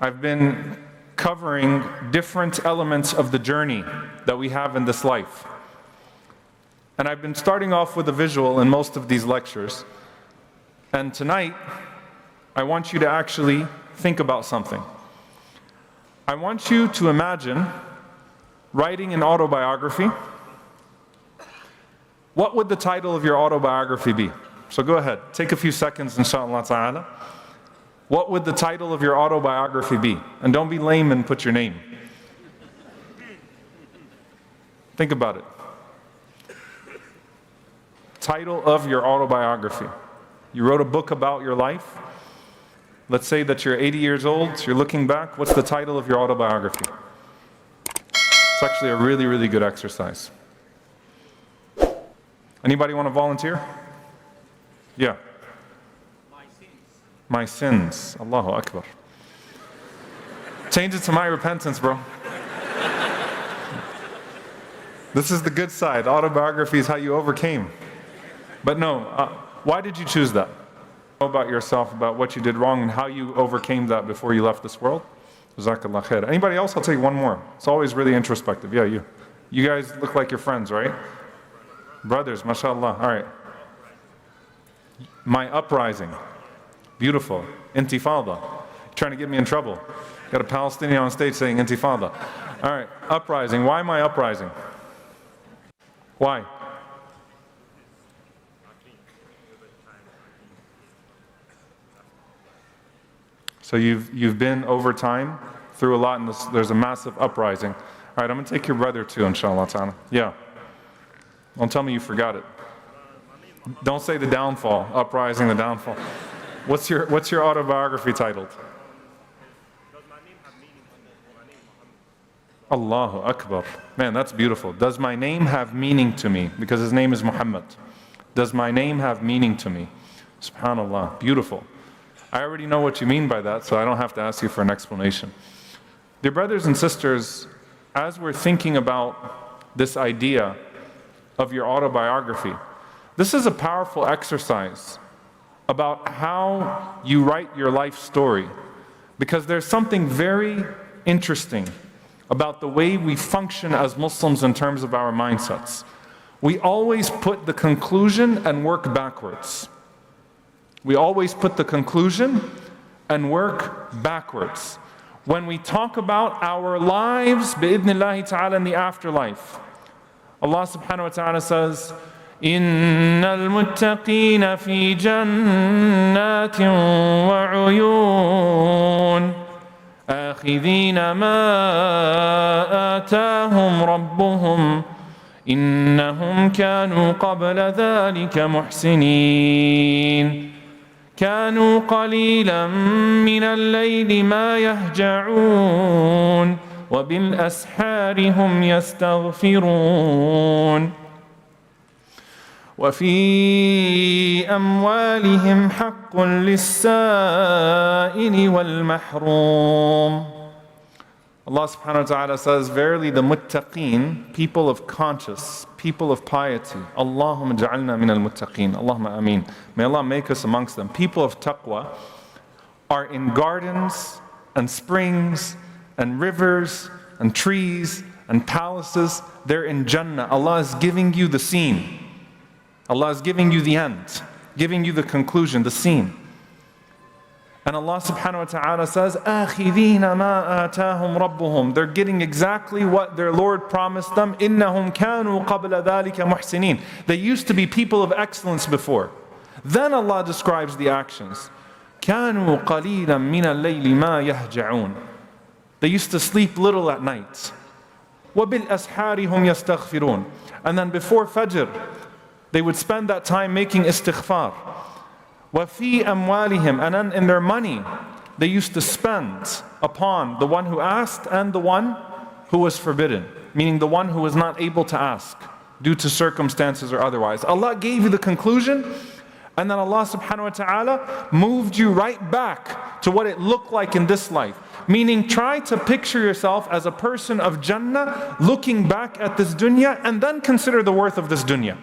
I've been covering different elements of the journey that we have in this life. And I've been starting off with a visual in most of these lectures. And tonight, I want you to actually think about something. I want you to imagine writing an autobiography. What would the title of your autobiography be? So go ahead, take a few seconds, inshallah ta'ala. What would the title of your autobiography be? And don't be lame and put your name. Think about it. Title of your autobiography. You wrote a book about your life. Let's say that you're 80 years old, you're looking back. What's the title of your autobiography? It's actually a really, really good exercise. Anybody want to volunteer? Yeah. My sins. Allahu Akbar. Change it to my repentance, bro. This is the good side. Autobiography is how you overcame. But no, why did you choose that? Know about yourself, about what you did wrong and how you overcame that before you left this world. Jazakallah khair. Anybody else? I'll take one more. It's always really introspective. Yeah, you. You guys look like you're friends, right? Brothers, mashallah. All right. My uprising. Beautiful. Intifada. Trying to get me in trouble. Got a Palestinian on stage saying intifada. All right. Uprising. Why my uprising? Why? So you've been over time through a lot, and there's a massive uprising. All right, I'm going to take your brother too, inshallah ta'ala. Yeah. Don't tell me you forgot it. Don't say the downfall, uprising, the downfall. What's your autobiography titled? Allahu Akbar. Man, that's beautiful. Does my name have meaning to me? Because his name is Muhammad. Does my name have meaning to me? SubhanAllah. Beautiful. I already know what you mean by that, so I don't have to ask you for an explanation. Dear brothers and sisters, as we're thinking about this idea of your autobiography, this is a powerful exercise about how you write your life story, because there's something very interesting about the way we function as Muslims in terms of our mindsets. We always put the conclusion and work backwards. We always put the conclusion and work backwards. When we talk about our lives, bi'idhnillahi ta'ala, in the afterlife, Allah subhanahu wa ta'ala says, إِنَّ الْمُتَّقِينَ فِي جَنَّاتٍ وَعُيُونٍ آخِذِينَ مَا آتَاهُمْ رَبُّهُمْ إِنَّهُمْ كَانُوا قَبْلَ ذَلِكَ مُحْسِنِينَ كانوا قليلا من الليل ما يهجعون وبالأسحار هم يستغفرون وفي أموالهم حق للسائل والمحروم. Allah subhanahu wa ta'ala says, verily the muttaqeen, people of conscience, people of piety, Allahumma ja'alna min al-muttaqeen, Allahumma ameen. May Allah make us amongst them. People of taqwa are in gardens and springs and rivers and trees and palaces. They're in Jannah. Allah is giving you the scene. Allah is giving you the end, giving you the conclusion, the scene. And Allah subhanahu wa ta'ala says, آخِذِينَ مَا آتَاهُمْ رَبُّهُمْ. They're getting exactly what their Lord promised them. إِنَّهُمْ كَانُوا قَبْلَ ذَلِكَ مُحْسِنِينَ. They used to be people of excellence before. Then Allah describes the actions. كَانُوا قَلِيلًا مِنَ اللَّيْلِ مَا يَهْجَعُونَ. They used to sleep little at night. وَبِالْأَسْحَارِ هُمْ يَسْتَغْفِرُونَ. And then before Fajr, they would spend that time making istighfar. وَفِي أَمْوَالِهِمْ. And then in their money, they used to spend upon the one who asked and the one who was forbidden, meaning the one who was not able to ask due to circumstances or otherwise. Allah gave you the conclusion, and then Allah subhanahu wa ta'ala moved you right back to what it looked like in this life. Meaning, try to picture yourself as a person of Jannah looking back at this dunya, and then consider the worth of this dunya.